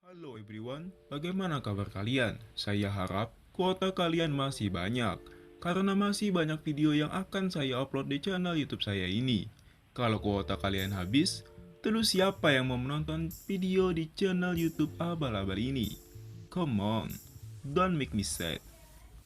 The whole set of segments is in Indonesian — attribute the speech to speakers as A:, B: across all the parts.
A: Halo everyone, bagaimana kabar kalian? Saya harap kuota kalian masih banyak, karena masih banyak video yang akan saya upload di channel YouTube saya ini. Kalau kuota kalian habis, terus siapa yang mau menonton video di channel YouTube abal-abal ini? Come on, don't make me sad.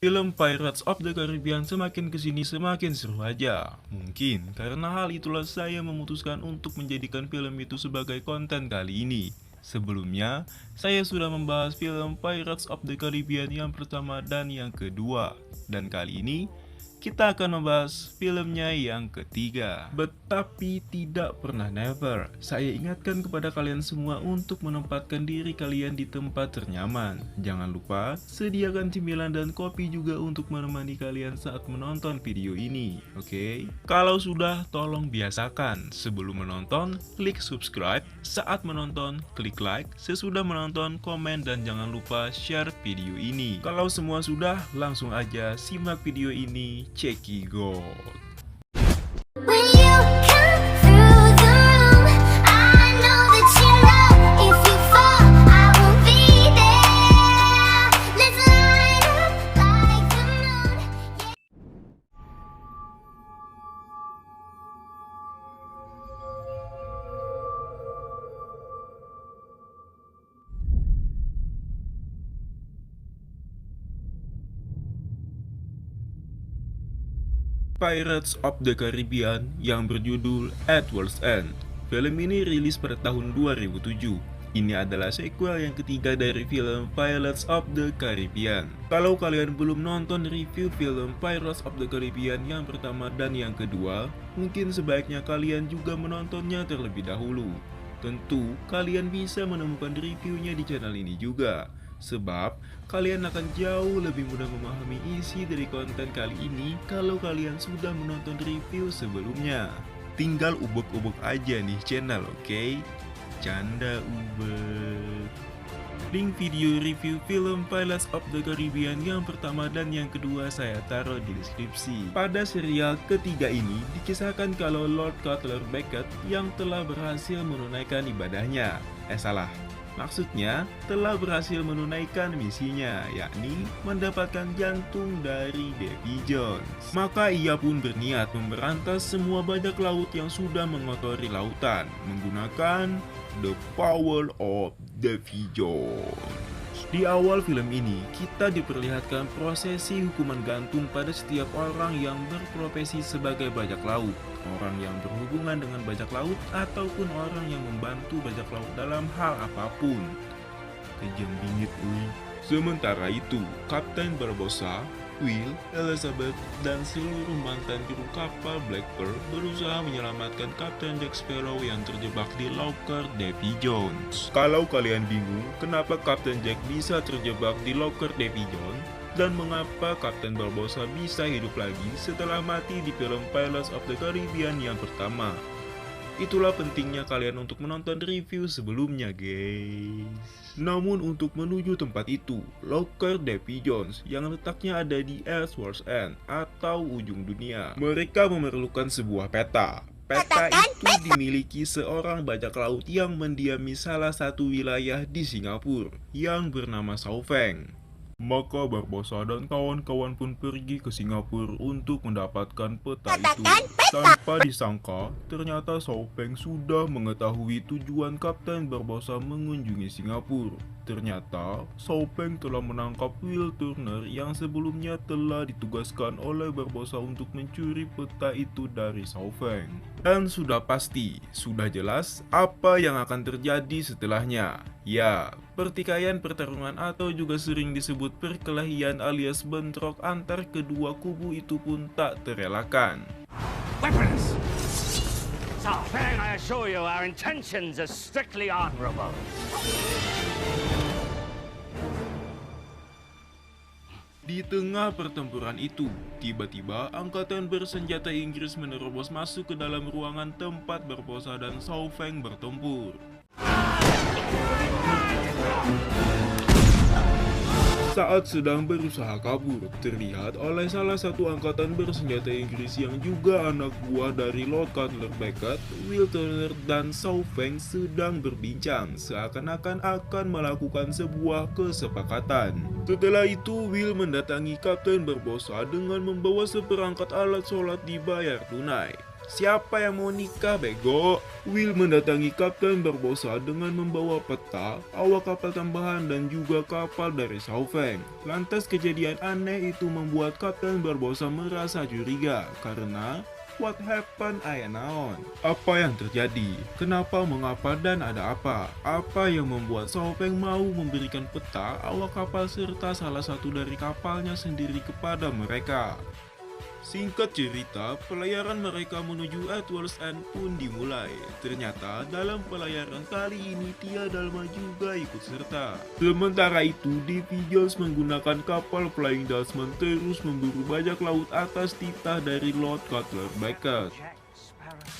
A: Film Pirates of the Caribbean semakin kesini semakin seru aja. Mungkin karena hal itulah saya memutuskan untuk menjadikan film itu sebagai konten kali ini. Sebelumnya, saya sudah membahas film Pirates of the Caribbean yang pertama dan yang kedua. Dan kali ini, kita akan membahas filmnya yang ketiga. Tapi tidak pernah never. Saya ingatkan kepada kalian semua untuk menempatkan diri kalian di tempat ternyaman. Jangan lupa, sediakan cemilan dan kopi juga untuk menemani kalian saat menonton video ini. Oke? Kalau sudah, tolong biasakan. Sebelum menonton, klik subscribe. Saat menonton, klik like. Sesudah menonton, komen dan jangan lupa share video ini. Kalau semua sudah, langsung aja simak video ini. Check it out.
B: When you come through the room, I know that you know if you fall, I will be there. Let's light up like the moon.
A: Pirates of the Caribbean yang berjudul At World's End. Film ini rilis pada tahun 2007. Ini adalah sequel yang ketiga dari film Pirates of the Caribbean. Kalau kalian belum nonton review film Pirates of the Caribbean yang pertama dan yang kedua, mungkin sebaiknya kalian juga menontonnya terlebih dahulu. Tentu, kalian bisa menemukan reviewnya di channel ini juga. Sebab, kalian akan jauh lebih mudah memahami isi dari konten kali ini kalau kalian sudah menonton review sebelumnya. Tinggal ubek-ubek aja nih channel, oke? Canda ubek. Link video review film Pirates of the Caribbean yang pertama dan yang kedua saya taruh di deskripsi. Pada serial ketiga ini dikisahkan kalau Lord Cutler Beckett yang telah berhasil menunaikan ibadahnya. Salah. Maksudnya, telah berhasil menunaikan misinya, yakni mendapatkan jantung dari Davy Jones. Maka ia pun berniat memberantas semua bajak laut yang sudah mengotori lautan, menggunakan The Power of Davy Jones. Di awal film ini, kita diperlihatkan prosesi hukuman gantung pada setiap orang yang berprofesi sebagai bajak laut, orang yang berhubungan dengan bajak laut, ataupun orang yang membantu bajak laut dalam hal apapun. Kejam bingit, uy. Sementara itu, Kapten Barbossa, Will, Elizabeth, dan seluruh mantan kru kapal Black Pearl berusaha menyelamatkan Kapten Jack Sparrow yang terjebak di loker Davy Jones. Kalau kalian bingung kenapa Kapten Jack bisa terjebak di loker Davy Jones, dan mengapa Kapten Barbossa bisa hidup lagi setelah mati di film Pirates of the Caribbean yang pertama, itulah pentingnya kalian untuk menonton review sebelumnya, guys. Namun untuk menuju tempat itu, loker Davy Jones yang letaknya ada di World's End atau ujung dunia, mereka memerlukan sebuah peta. Peta itu dimiliki seorang bajak laut yang mendiami salah satu wilayah di Singapura yang bernama Sauveng. Maka Barbossa dan kawan-kawan pun pergi ke Singapura untuk mendapatkan peta itu. Tanpa disangka, ternyata Sauveng sudah mengetahui tujuan Kapten Barbossa mengunjungi Singapura. Ternyata, Sauveng telah menangkap Will Turner yang sebelumnya telah ditugaskan oleh Barbossa untuk mencuri peta itu dari Sauveng. Dan sudah pasti, sudah jelas apa yang akan terjadi setelahnya. Ya, pertikaian pertarungan atau juga sering disebut perkelahian alias bentrok antar kedua kubu itu pun tak terelakkan.
C: Weapons! Sao Feng, I assure you, our intentions are strictly honorable.
A: Di tengah pertempuran itu, tiba-tiba angkatan bersenjata Inggris menerobos masuk ke dalam ruangan tempat Barbossa dan Sauveng bertempur. Saat sedang berusaha kabur, terlihat oleh salah satu angkatan bersenjata Inggris yang juga anak buah dari Lord Cutler Beckett, Will Turner dan Shaw Feng sedang berbincang seakan-akan akan melakukan sebuah kesepakatan. Setelah itu, Will mendatangi Kapten Barbossa dengan membawa seperangkat alat sholat dibayar tunai. Siapa yang mau nikah, bego? Will mendatangi Kapten Barbossa dengan membawa peta, awak kapal tambahan dan juga kapal dari Shaw Feng. Lantas kejadian aneh itu membuat Kapten Barbossa merasa curiga karena what happened aya naon? Apa yang terjadi? Kenapa, mengapa, dan ada apa? Apa yang membuat Shaw Feng mau memberikan peta, awak kapal serta salah satu dari kapalnya sendiri kepada mereka? Singkat cerita, pelayaran mereka menuju Edwards End pun dimulai. Ternyata dalam pelayaran kali ini Tia Dalma juga ikut serta. Sementara itu, Davy Jones menggunakan kapal Flying Dutchman terus memburu bajak laut atas titah dari Lord Cutler Beckett.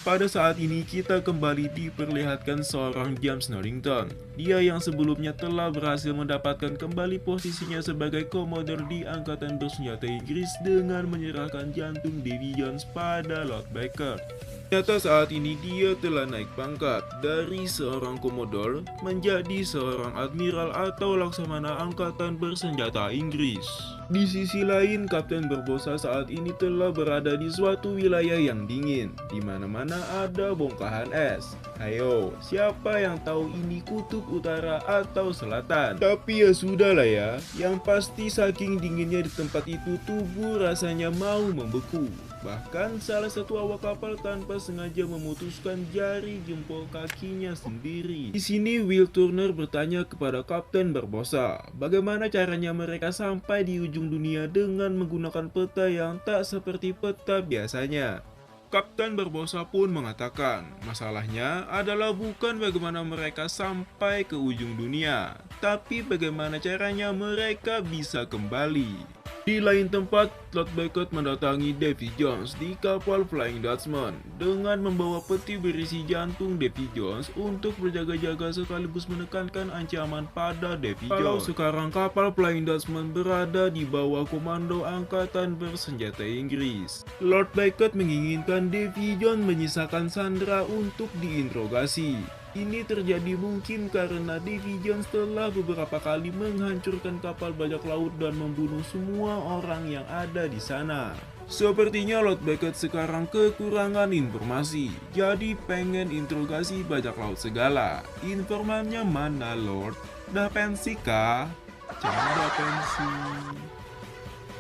A: Pada saat ini kita kembali diperlihatkan seorang James Norrington. Dia yang sebelumnya telah berhasil mendapatkan kembali posisinya sebagai komodor di Angkatan Bersenjata Inggris dengan menyerahkan jantung Davy Jones pada Lord Beckett. Ternyata saat ini dia telah naik pangkat dari seorang komodor menjadi seorang admiral atau laksamana Angkatan Bersenjata Inggris. Di sisi lain, Kapten Barbossa saat ini telah berada di suatu wilayah yang dingin, di mana-mana ada bongkahan es. Ayo, siapa yang tahu ini kutub utara atau selatan? Tapi ya sudahlah ya, yang pasti saking dinginnya di tempat itu tubuh rasanya mau membeku. Bahkan salah satu awak kapal tanpa sengaja memutuskan jari jempol kakinya sendiri. Di sini Will Turner bertanya kepada Kapten Barbossa, bagaimana caranya mereka sampai di ujung dunia dengan menggunakan peta yang tak seperti peta biasanya. Kapten Barbossa pun mengatakan, masalahnya adalah bukan bagaimana mereka sampai ke ujung dunia, tapi bagaimana caranya mereka bisa kembali. Di lain tempat, Lord Beckett mendatangi Davy Jones di kapal Flying Dutchman dengan membawa peti berisi jantung Davy Jones untuk berjaga-jaga sekaligus menekankan ancaman pada Davy Jones. Kalau sekarang kapal Flying Dutchman berada di bawah komando Angkatan Bersenjata Inggris, Lord Beckett menginginkan Davy Jones menyisakan sandera untuk diinterogasi. Ini terjadi mungkin karena Davy Jones telah beberapa kali menghancurkan kapal bajak laut dan membunuh semua orang yang ada di sana. Sepertinya Lord Beckett sekarang kekurangan informasi, jadi pengen interogasi bajak laut segala. Informannya mana, Lord? Dah pensi kah? Canda pensi.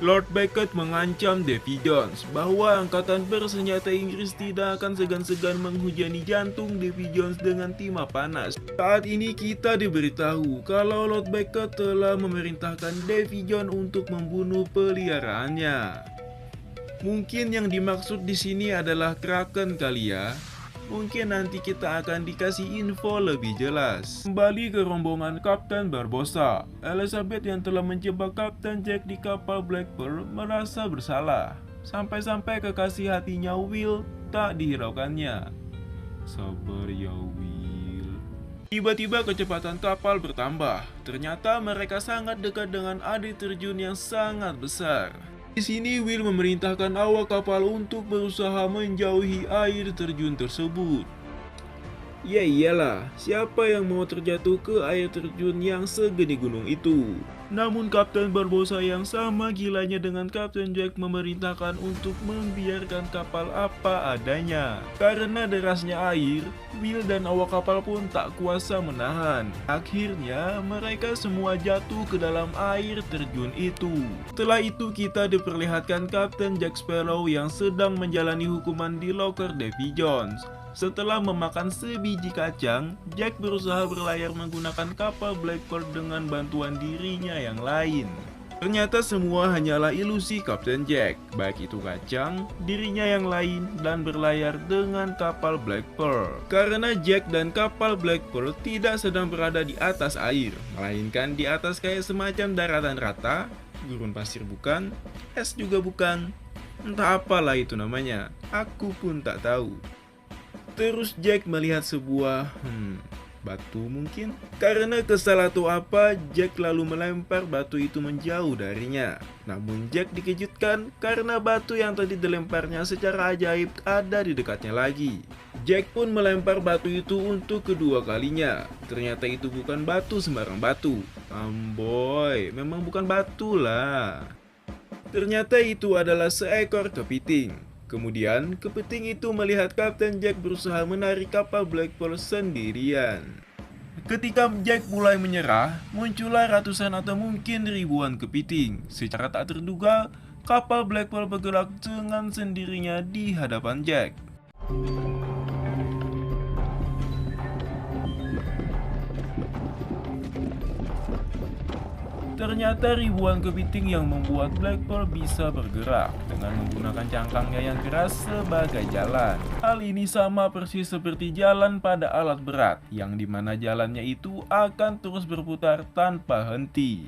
A: Lord Beckett mengancam Davy Jones bahwa Angkatan Bersenjata Inggris tidak akan segan-segan menghujani jantung Davy Jones dengan timah panas. Saat ini kita diberitahu kalau Lord Beckett telah memerintahkan Davy Jones untuk membunuh peliharaannya. Mungkin yang dimaksud di sini adalah Kraken kali ya. Mungkin nanti kita akan dikasih info lebih jelas. Kembali ke rombongan Kapten Barbossa, Elizabeth yang telah menjebak Kapten Jack di kapal Black Pearl merasa bersalah. Sampai-sampai kekasih hatinya Will tak dihiraukannya. Sabar ya Will. Tiba-tiba kecepatan kapal bertambah. Ternyata mereka sangat dekat dengan air terjun yang sangat besar. Di sini Will memerintahkan awak kapal untuk berusaha menjauhi air terjun tersebut. Ya iyalah, siapa yang mau terjatuh ke air terjun yang segede gunung itu? Namun Kapten Barbossa yang sama gilanya dengan Kapten Jack memerintahkan untuk membiarkan kapal apa adanya. Karena derasnya air, Will dan awak kapal pun tak kuasa menahan. Akhirnya mereka semua jatuh ke dalam air terjun itu. Setelah itu kita diperlihatkan Kapten Jack Sparrow yang sedang menjalani hukuman di loker Davy Jones. Setelah memakan sebiji kacang, Jack berusaha berlayar menggunakan kapal Black Pearl dengan bantuan dirinya yang lain. Ternyata semua hanyalah ilusi Kapten Jack, baik itu kacang, dirinya yang lain, dan berlayar dengan kapal Black Pearl. Karena Jack dan kapal Black Pearl tidak sedang berada di atas air, melainkan di atas kayak semacam daratan rata, gurun pasir bukan, es juga bukan, entah apalah itu namanya, aku pun tak tahu. Terus Jack melihat sebuah Batu mungkin? Karena kesal atau apa, Jack lalu melempar batu itu menjauh darinya. Namun Jack dikejutkan karena batu yang tadi dilemparnya secara ajaib ada di dekatnya lagi. Jack pun melempar batu itu untuk kedua kalinya. Ternyata itu bukan batu sembarang batu. Amboy, memang bukan batu lah. Ternyata itu adalah seekor kepiting. Kemudian, kepiting itu melihat Kapten Jack berusaha menarik kapal Black Pearl sendirian. Ketika Jack mulai menyerah, muncullah ratusan atau mungkin ribuan kepiting. Secara tak terduga, kapal Black Pearl bergerak dengan sendirinya di hadapan Jack. Ternyata ribuan kepiting yang membuat Black Pearl bisa bergerak dengan menggunakan cangkangnya yang keras sebagai jalan. Hal ini sama persis seperti jalan pada alat berat, yang dimana jalannya itu akan terus berputar tanpa henti.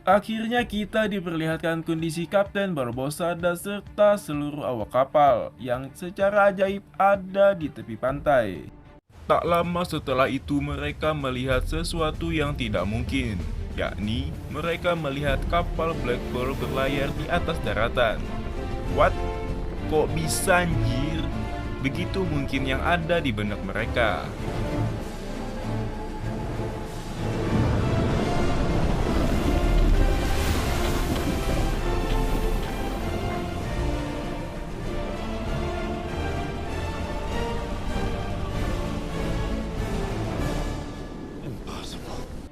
A: Akhirnya kita diperlihatkan kondisi Kapten Barbossa dan serta seluruh awak kapal yang secara ajaib ada di tepi pantai. Tak lama setelah itu mereka melihat sesuatu yang tidak mungkin, yakni mereka melihat kapal Black Pearl berlayar di atas daratan. What? Kok bisa anjir? Begitu mungkin yang ada di benak mereka.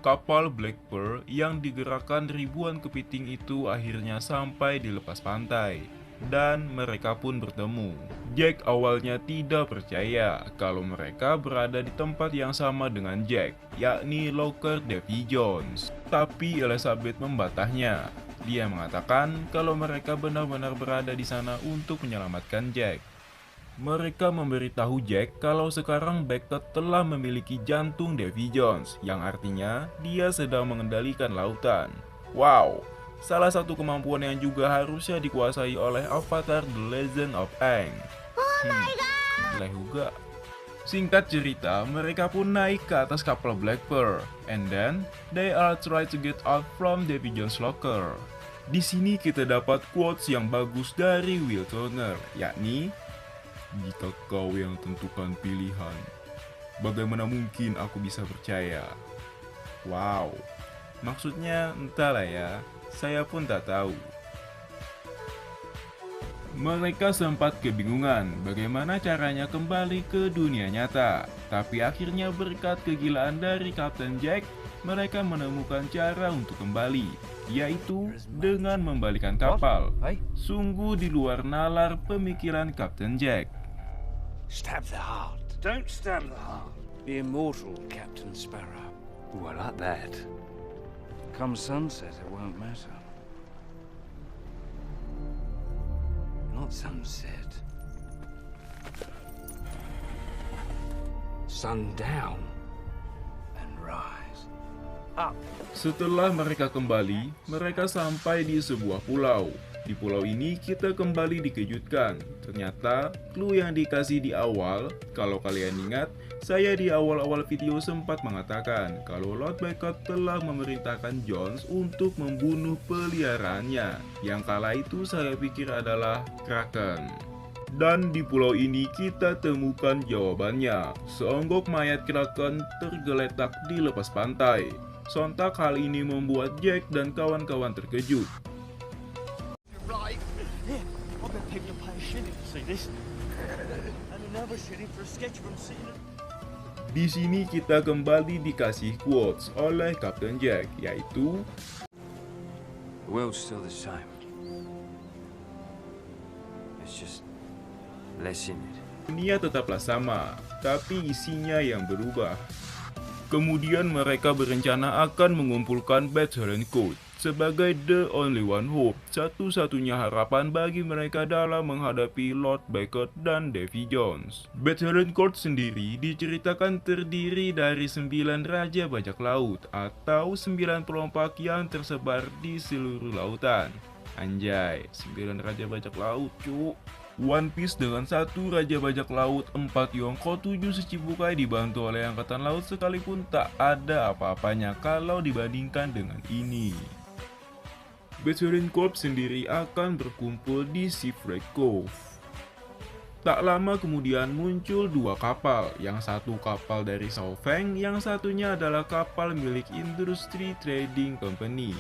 A: Kapal Black Pearl yang digerakkan ribuan kepiting itu akhirnya sampai di lepas pantai, dan mereka pun bertemu. Jack awalnya tidak percaya kalau mereka berada di tempat yang sama dengan Jack, yakni loker Davy Jones. Tapi Elizabeth membantahnya. Dia mengatakan kalau mereka benar-benar berada di sana untuk menyelamatkan Jack. Mereka memberitahu Jack kalau sekarang Beckett telah memiliki jantung Davy Jones, yang artinya dia sedang mengendalikan lautan. Wow, salah satu kemampuan yang juga harusnya dikuasai oleh avatar The Legend of Aang. Gila juga. Singkat cerita, mereka pun naik ke atas kapal Black Pearl, and then they are try to get out from Davy Jones' locker. Di sini kita dapat quotes yang bagus dari Will Turner, yakni, "Jika kau yang tentukan pilihan, bagaimana mungkin aku bisa percaya?" Wow, maksudnya entahlah ya, saya pun tak tahu. Mereka sempat kebingungan bagaimana caranya kembali ke dunia nyata. Tapi akhirnya berkat kegilaan dari Kapten Jack, mereka menemukan cara untuk kembali, yaitu dengan membalikan kapal. Sungguh di luar nalar pemikiran Kapten Jack.
C: Stab the heart. Don't stab the heart. Be immortal, Captain Sparrow.
D: Ooh, I like that.
C: Come sunset, it won't matter.
D: Not sunset. Sundown and rise.
C: Up.
A: Setelah mereka kembali, mereka sampai di sebuah pulau. Di pulau ini kita kembali dikejutkan. Ternyata clue yang dikasih di awal, kalau kalian ingat, saya di awal-awal video sempat mengatakan kalau Lord Beckett telah memerintahkan Jones untuk membunuh peliharaannya. Yang kala itu saya pikir adalah Kraken. Dan di pulau ini kita temukan jawabannya. Seonggok mayat Kraken tergeletak di lepas pantai. Sontak hal ini membuat Jack dan kawan-kawan terkejut.
E: Right. Here, I've been picking up a shilling to see this. And another shilling for a sketch from seeing it.
A: Di sini kita kembali dikasih quotes oleh Kapten Jack, yaitu,
D: The world's still the same. It's just less in it.
A: dunia tetaplah sama, tapi isinya yang berubah. Kemudian mereka berencana akan mengumpulkan Battalion Code sebagai the only one hope, satu-satunya harapan bagi mereka dalam menghadapi Lord Beckett dan Davy Jones. Battalion Code sendiri diceritakan terdiri dari 9 Raja Bajak Laut atau 9 perompak yang tersebar di seluruh lautan. Anjay, 9 Raja Bajak Laut, cuk. One Piece dengan 1 Raja Bajak Laut, 4 Yonko, 7 Shichibukai dibantu oleh Angkatan Laut sekalipun tak ada apa-apanya kalau dibandingkan dengan ini. Bethlehem Corps sendiri akan berkumpul di Shipwreck Cove. Tak lama kemudian muncul 2 kapal, yang satu kapal dari Shaofeng, yang satunya adalah kapal milik Industry Trading Company.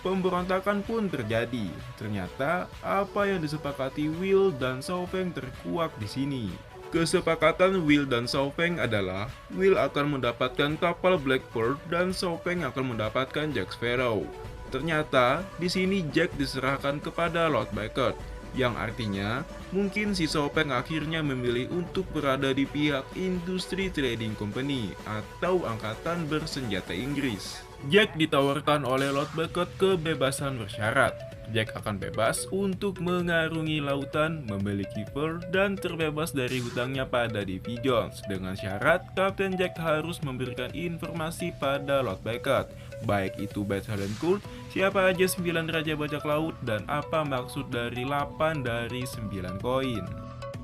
A: Pemberontakan pun terjadi. Ternyata apa yang disepakati Will dan Shaofeng terkuak di sini. Kesepakatan Will dan Shaofeng adalah Will akan mendapatkan kapal Black Pearl dan Shaofeng akan mendapatkan Jack Sparrow. Ternyata di sini Jack diserahkan kepada Lord Beckett, yang artinya mungkin si Shaofeng akhirnya memilih untuk berada di pihak Industry Trading Company atau Angkatan Bersenjata Inggris. Jack ditawarkan oleh Lord Beckett kebebasan bersyarat. Jack akan bebas untuk mengarungi lautan, memiliki Pearl, dan terbebas dari hutangnya pada Davy Jones. Dengan syarat, Kapten Jack harus memberikan informasi pada Lord Beckett, baik itu Bethlehem Court, siapa aja 9 Raja Bajak Laut, dan apa maksud dari 8 dari 9 koin.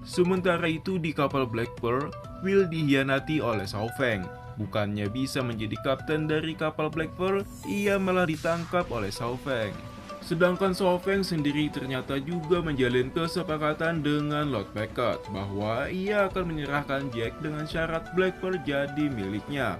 A: Sementara itu di kapal Black Pearl, Will dihianati oleh Shaofeng. Bukannya bisa menjadi kapten dari kapal Black Pearl, ia malah ditangkap oleh Shaofeng. Sedangkan Shaofeng sendiri ternyata juga menjalin kesepakatan dengan Lord Beckett bahwa ia akan menyerahkan Jack dengan syarat Black Pearl jadi miliknya.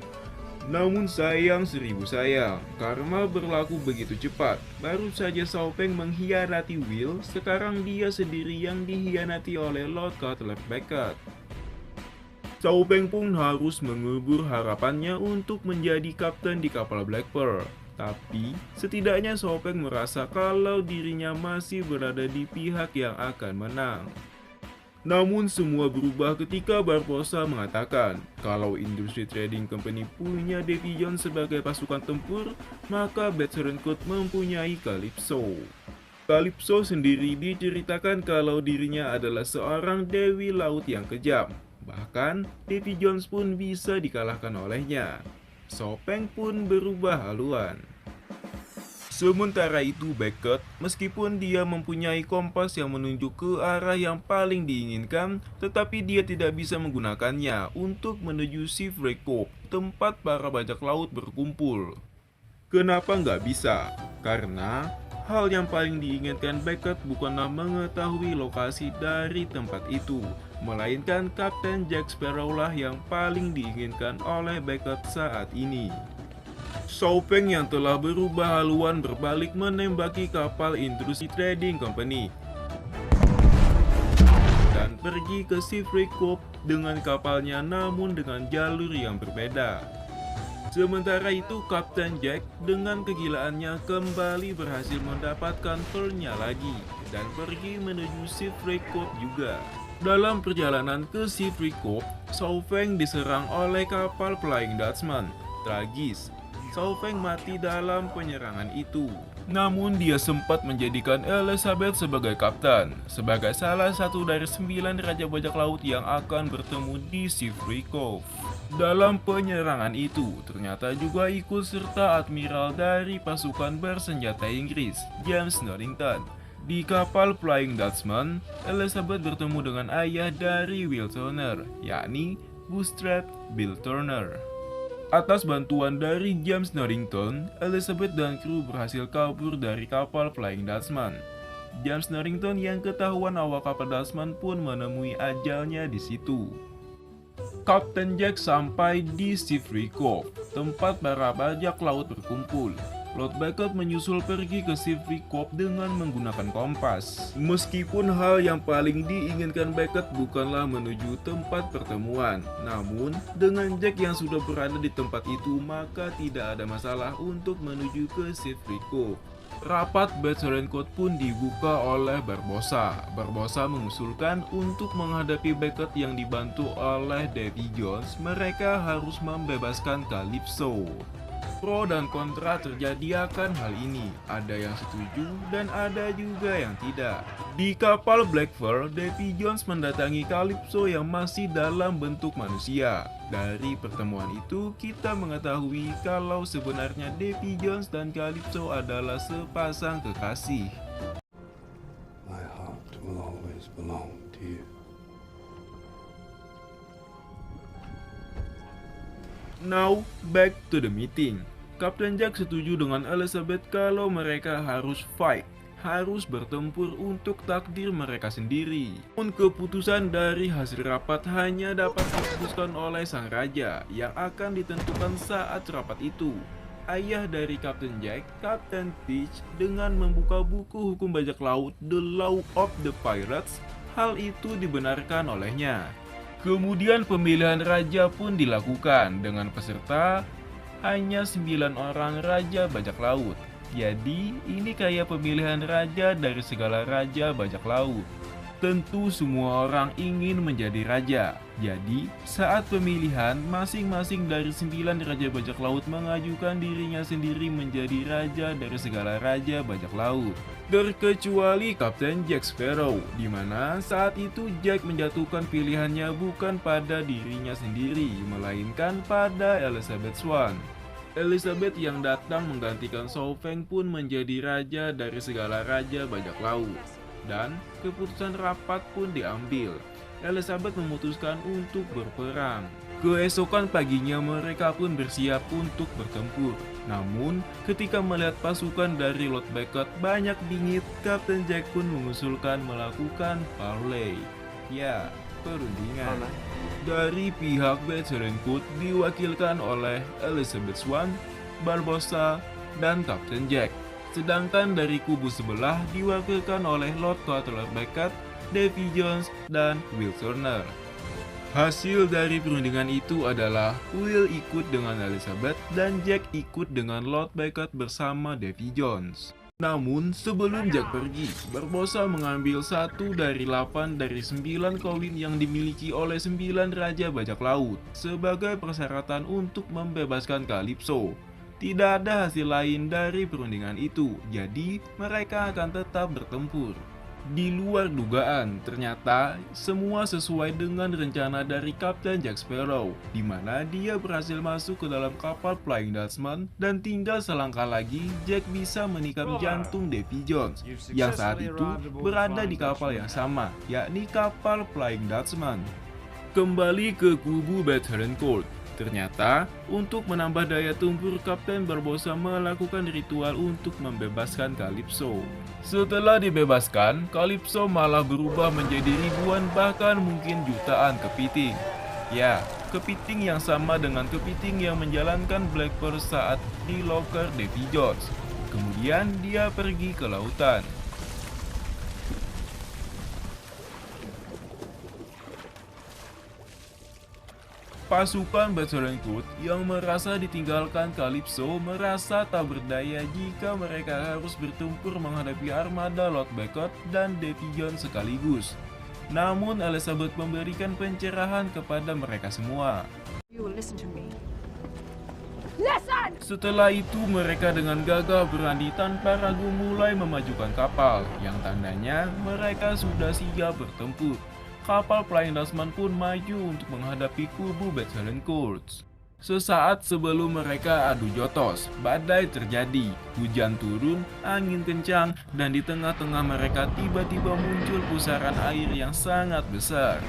A: Namun sayang 1000 sayang, karma berlaku begitu cepat. Baru saja Shaofeng mengkhianati Will, sekarang dia sendiri yang dihianati oleh Lord Cutler Beckett. Shaofeng pun harus mengubur harapannya untuk menjadi kapten di kapal Black Pearl. Tapi, setidaknya Shaofeng merasa kalau dirinya masih berada di pihak yang akan menang. Namun semua berubah ketika Barbossa mengatakan kalau Industry Trading Company punya Davy Jones sebagai pasukan tempur, maka Bethlehem Court mempunyai Calypso. Calypso sendiri diceritakan kalau dirinya adalah seorang dewi laut yang kejam. Bahkan, Davy Jones pun bisa dikalahkan olehnya. Shaofeng pun berubah haluan. Sementara itu Beckett, meskipun dia mempunyai kompas yang menunjuk ke arah yang paling diinginkan, tetapi dia tidak bisa menggunakannya untuk menuju Shipwreck Cove, tempat para bajak laut berkumpul. Kenapa nggak bisa? Karena hal yang paling diinginkan Beckett bukanlah mengetahui lokasi dari tempat itu, melainkan Kapten Jack Sparrow lah yang paling diinginkan oleh Beckett saat ini. Shaofeng yang telah berubah haluan berbalik menembaki kapal Industry Trading Company dan pergi ke Shipwreck Cove dengan kapalnya, namun dengan jalur yang berbeda. Sementara itu Kapten Jack dengan kegilaannya kembali berhasil mendapatkan pearl-nya lagi dan pergi menuju Shipwreck Cove juga. Dalam perjalanan ke Shipwreck Cove, Shaofeng diserang oleh kapal Flying Dutchman. Tragis, Shaofeng mati dalam penyerangan itu. Namun dia sempat menjadikan Elizabeth sebagai kapten, sebagai salah satu dari 9 Raja Bajak Laut yang akan bertemu di Shipwreck Cove. Dalam penyerangan itu, ternyata juga ikut serta admiral dari pasukan bersenjata Inggris, James Norrington. Di kapal Flying Dutchman, Elizabeth bertemu dengan ayah dari Will Turner, yakni Gustav Bill Turner. Atas bantuan dari James Norrington, Elizabeth dan kru berhasil kabur dari kapal Flying Dutchman. James Norrington yang ketahuan awak kapal Dutchman pun menemui ajalnya di situ. Kapten Jack sampai di Shipwreck Cove, tempat para bajak laut berkumpul. Lord Beckett menyusul pergi ke Shipwreck Cove dengan menggunakan kompas. Meskipun hal yang paling diinginkan Beckett bukanlah menuju tempat pertemuan, namun dengan Jack yang sudah berada di tempat itu, maka tidak ada masalah untuk menuju ke Shipwreck Cove. Rapat Bethlehem Court pun dibuka oleh Barbossa. Barbossa mengusulkan untuk menghadapi Beckett yang dibantu oleh Davy Jones, mereka harus membebaskan Calypso. Pro dan kontra terjadi akan hal ini, ada yang setuju dan ada juga yang tidak. Di kapal Black Pearl, Davy Jones mendatangi Calypso yang masih dalam bentuk manusia. Dari pertemuan itu, kita mengetahui kalau sebenarnya Davy Jones dan Calypso adalah sepasang kekasih.
F: My heart will always belong to you.
A: Now, back to the meeting. Kapten Jack setuju dengan Elizabeth kalau mereka harus fight, harus bertempur untuk takdir mereka sendiri. Namun keputusan dari hasil rapat hanya dapat diputuskan oleh sang raja yang akan ditentukan saat rapat itu. Ayah dari Kapten Jack, Kapten Teach, dengan membuka buku hukum bajak laut The Law of the Pirates, hal itu dibenarkan olehnya. Kemudian pemilihan raja pun dilakukan dengan peserta hanya 9 orang raja bajak laut. Jadi ini kayak pemilihan raja dari segala raja bajak laut. Tentu semua orang ingin menjadi raja. Jadi saat pemilihan masing-masing dari 9 raja bajak laut mengajukan dirinya sendiri menjadi raja dari segala raja bajak laut. Terkecuali Kapten Jack Sparrow, di mana saat itu Jack menjatuhkan pilihannya bukan pada dirinya sendiri, melainkan pada Elizabeth Swann. Elizabeth yang datang menggantikan Shao Feng pun menjadi raja dari segala raja bajak laut. Dan keputusan rapat pun diambil. Elizabeth memutuskan untuk berperang. Keesokan paginya mereka pun bersiap untuk bertempur. Namun, ketika melihat pasukan dari Lord Beckett banyak bingit, Kapten Jack pun mengusulkan melakukan parley. Ya, perundingan. Dari pihak Bethlehemcourt diwakilkan oleh Elizabeth Swann, Barbossa, dan Kapten Jack. Sedangkan dari kubu sebelah diwakilkan oleh Lord Cutler Beckett, Davy Jones, dan Will Turner. Hasil dari perundingan itu adalah Will ikut dengan Elizabeth dan Jack ikut dengan Lord Beckett bersama Davy Jones. Namun sebelum Jack pergi, Barbossa mengambil 1 dari 8 dari 9 koin yang dimiliki oleh 9 raja bajak laut sebagai persyaratan untuk membebaskan Calypso. Tidak ada hasil lain dari perundingan itu, jadi mereka akan tetap bertempur. Di luar dugaan, ternyata semua sesuai dengan rencana dari Kapten Jack Sparrow, di mana dia berhasil masuk ke dalam kapal Flying Dutchman dan tinggal selangkah lagi Jack bisa menikam jantung Davy Jones yang saat itu berada di kapal yang sama, yakni kapal Flying Dutchman. Kembali ke kubu Bethlehemcourt. Ternyata, untuk menambah daya tempur, Kapten Barbossa melakukan ritual untuk membebaskan Calypso. Setelah dibebaskan, Calypso malah berubah menjadi ribuan bahkan mungkin jutaan kepiting. Ya, kepiting yang sama dengan kepiting yang menjalankan Black Pearl saat di loker Davy Jones. Kemudian dia pergi ke lautan. Pasukan Bethlehemcourt yang merasa ditinggalkan Calypso merasa tak berdaya jika mereka harus bertempur menghadapi armada Lord Beckett dan Davy Jones sekaligus. Namun Elizabeth memberikan pencerahan kepada mereka semua.
G: You will listen to me.
A: Setelah itu mereka dengan gagah berani tanpa ragu mulai memajukan kapal, yang tandanya mereka sudah siap bertempur. Kapal Flying Dutchman pun maju untuk menghadapi kubu Bethlehemcourt. Sesaat sebelum mereka adu jotos, badai terjadi, hujan turun, angin kencang, dan di tengah-tengah mereka tiba-tiba muncul pusaran air yang sangat besar.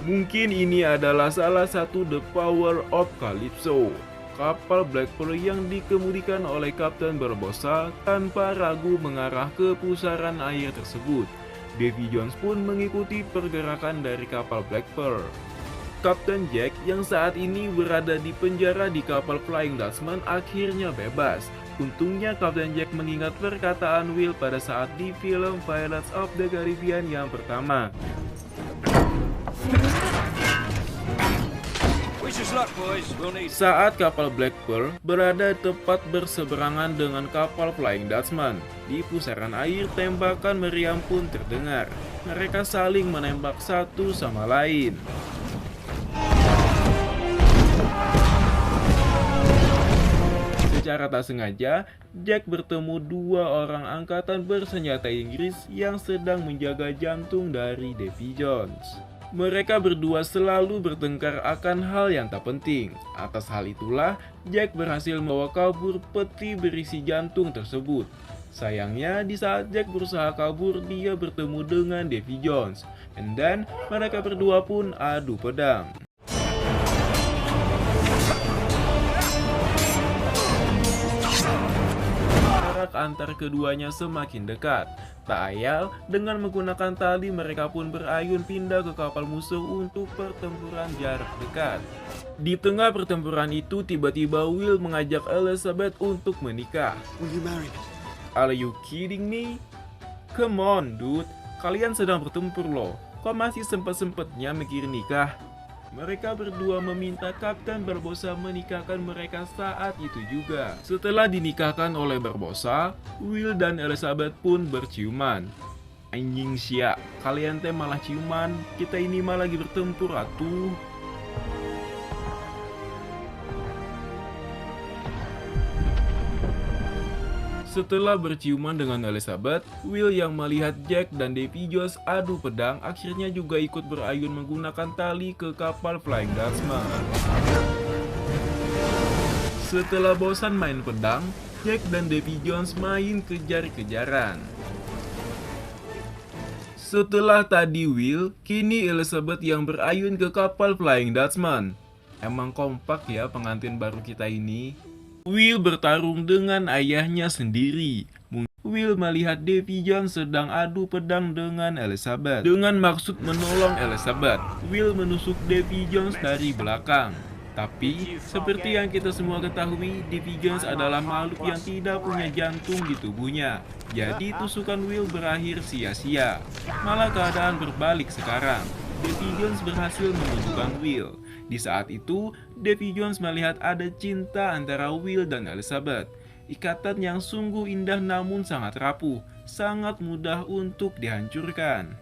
A: Mungkin ini adalah salah satu the power of Calypso. Kapal Black Pearl yang dikemudikan oleh Kapten Barbossa tanpa ragu mengarah ke pusaran air tersebut. Davy Jones pun mengikuti pergerakan dari kapal Black Pearl. Kapten Jack yang saat ini berada di penjara di kapal Flying Dutchman akhirnya bebas. Untungnya Kapten Jack mengingat perkataan Will pada saat di film Pirates of the Caribbean yang pertama. Saat kapal Black Pearl berada tepat berseberangan dengan kapal Flying Dutchman, di pusaran air tembakan meriam pun terdengar. Mereka saling menembak satu sama lain. Secara tak sengaja, Jack bertemu 2 orang angkatan bersenjata Inggris yang sedang menjaga jantung dari Davy Jones. Mereka berdua selalu bertengkar akan hal yang tak penting. Atas hal itulah, Jack berhasil membawa kabur peti berisi jantung tersebut. Sayangnya, di saat Jack berusaha kabur, dia bertemu dengan Davy Jones. And then, mereka berdua pun adu pedang. Jarak antar keduanya semakin dekat. Tak ayal, dengan menggunakan tali mereka pun berayun pindah ke kapal musuh untuk pertempuran jarak dekat. Di tengah pertempuran itu, tiba-tiba Will mengajak Elizabeth untuk menikah.
E: Will you marry me?
A: Are you kidding me? Come on, dude. Kalian sedang bertempur loh. Kok masih sempet-sempetnya mikir nikah? Mereka berdua meminta Kapten Barbossa menikahkan mereka saat itu juga. Setelah dinikahkan oleh Barbossa, Will dan Elizabeth pun berciuman. Anjing sia, kalian teh malah ciuman, kita ini malah lagi bertempur atuh. Setelah berciuman dengan Elizabeth, Will yang melihat Jack dan Davy Jones adu pedang akhirnya juga ikut berayun menggunakan tali ke kapal Flying Dutchman. Setelah bosan main pedang, Jack dan Davy Jones main kejar-kejaran. Setelah tadi Will, kini Elizabeth yang berayun ke kapal Flying Dutchman. Emang kompak ya pengantin baru kita ini. Will bertarung dengan ayahnya sendiri. Will melihat Davy Jones sedang adu pedang dengan Elizabeth. Dengan maksud menolong Elizabeth, Will menusuk Davy Jones dari belakang. Tapi, seperti yang kita semua ketahui, Davy Jones adalah makhluk yang tidak punya jantung di tubuhnya. Jadi tusukan Will berakhir sia-sia. Malah keadaan berbalik sekarang. Davy Jones berhasil membunuhkan Will. Di saat itu, Davy Jones melihat ada cinta antara Will dan Elizabeth. Ikatan yang sungguh indah namun sangat rapuh, sangat mudah untuk dihancurkan.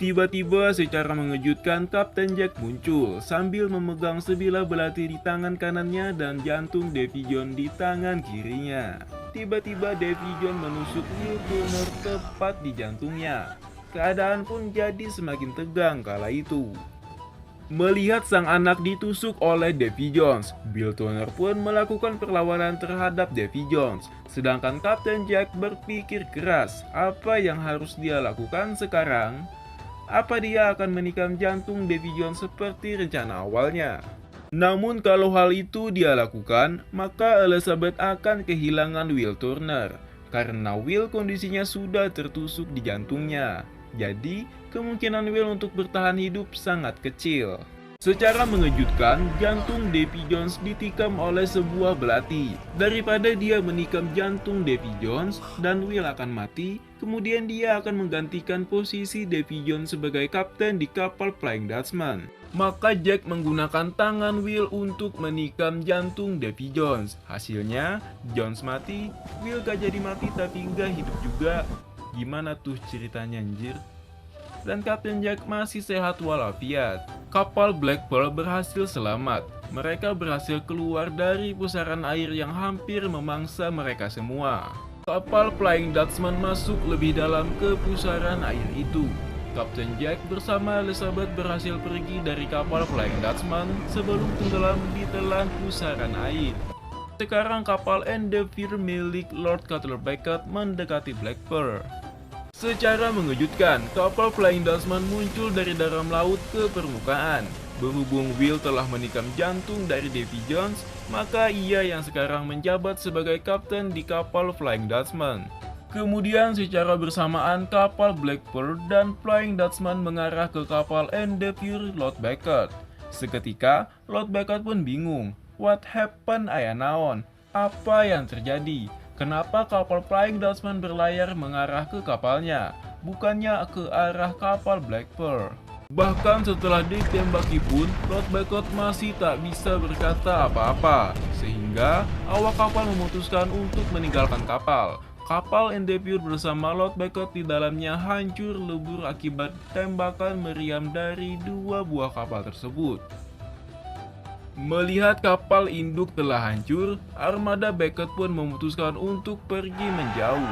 A: Tiba-tiba secara mengejutkan Kapten Jack muncul sambil memegang sebilah belati di tangan kanannya dan jantung Davy Jones di tangan kirinya. Tiba-tiba Davy Jones menusuk Will Turner tepat di jantungnya. Keadaan pun jadi semakin tegang kala itu. Melihat sang anak ditusuk oleh Davy Jones, Bill Turner pun melakukan perlawanan terhadap Davy Jones. Sedangkan Kapten Jack berpikir keras, apa yang harus dia lakukan sekarang? Apa dia akan menikam jantung Davy Jones seperti rencana awalnya? Namun kalau hal itu dia lakukan, maka Elizabeth akan kehilangan Will Turner. Karena Will kondisinya sudah tertusuk di jantungnya. Jadi, kemungkinan Will untuk bertahan hidup sangat kecil. Secara mengejutkan, jantung Davy Jones ditikam oleh sebuah belati. Daripada dia menikam jantung Davy Jones dan Will akan mati, kemudian dia akan menggantikan posisi Davy Jones sebagai kapten di kapal Flying Dutchman. Maka Jack menggunakan tangan Will untuk menikam jantung Davy Jones. Hasilnya, Jones mati, Will gak jadi mati tapi gak hidup juga. Gimana tuh ceritanya anjir? Dan Kapten Jack masih sehat walafiat. Kapal Black Pearl berhasil selamat. Mereka berhasil keluar dari pusaran air yang hampir memangsa mereka semua. Kapal Flying Dutchman masuk lebih dalam ke pusaran air itu. Kapten Jack bersama Elizabeth berhasil pergi dari kapal Flying Dutchman sebelum tenggelam di telan pusaran air. Sekarang kapal Endeavour milik Lord Cutler Beckett mendekati Black Pearl. Secara mengejutkan, kapal Flying Dutchman muncul dari dalam laut ke permukaan. Berhubung Will telah menikam jantung dari Davy Jones, maka ia yang sekarang menjabat sebagai kapten di kapal Flying Dutchman. Kemudian secara bersamaan kapal Black Pearl dan Flying Dutchman mengarah ke kapal Endeavour Lord Beckett. Seketika, Lord Beckett pun bingung. What happened aya naon? Apa yang terjadi? Kenapa kapal Flying Dutchman berlayar mengarah ke kapalnya, bukannya ke arah kapal Black Pearl? Bahkan setelah ditembaki pun, Lord Beckett masih tak bisa berkata apa-apa, sehingga awak kapal memutuskan untuk meninggalkan kapal. Kapal Endeavour bersama Lord Beckett di dalamnya hancur lebur akibat tembakan meriam dari dua buah kapal tersebut. Melihat kapal induk telah hancur, armada Beckett pun memutuskan untuk pergi menjauh.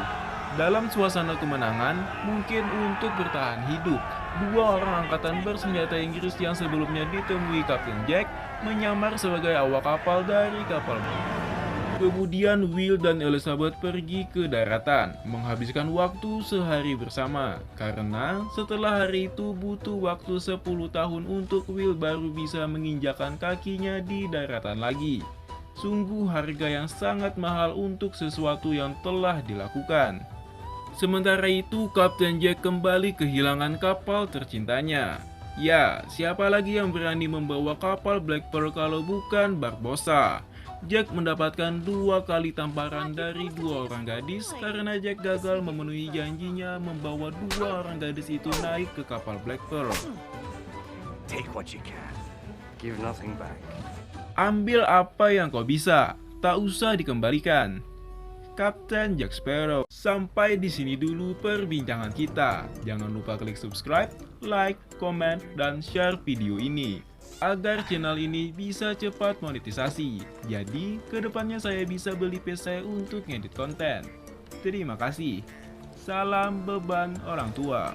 A: Dalam suasana kemenangan, mungkin untuk bertahan hidup, dua orang angkatan bersenjata Inggris yang sebelumnya ditemui Kapten Jack menyamar sebagai awak kapal dari kapal. Kemudian Will dan Elizabeth pergi ke daratan, menghabiskan waktu sehari bersama. Karena setelah hari itu butuh waktu 10 tahun untuk Will baru bisa menginjakan kakinya di daratan lagi. Sungguh harga yang sangat mahal untuk sesuatu yang telah dilakukan. Sementara itu, Kapten Jack kembali kehilangan kapal tercintanya. Ya, siapa lagi yang berani membawa kapal Black Pearl kalau bukan Barbossa? Jack mendapatkan 2 kali tamparan dari 2 orang gadis karena Jack gagal memenuhi janjinya membawa 2 orang gadis itu naik ke kapal Black Pearl.
C: Take what you can.
D: Give nothing back.
A: Ambil apa yang kau bisa, tak usah dikembalikan. Kapten Jack Sparrow. Sampai di sini dulu perbincangan kita. Jangan lupa klik subscribe, like, komen, dan share video ini agar channel ini bisa cepat monetisasi. Jadi, kedepannya saya bisa beli PC untuk ngedit konten. Terima kasih. Salam beban orang tua.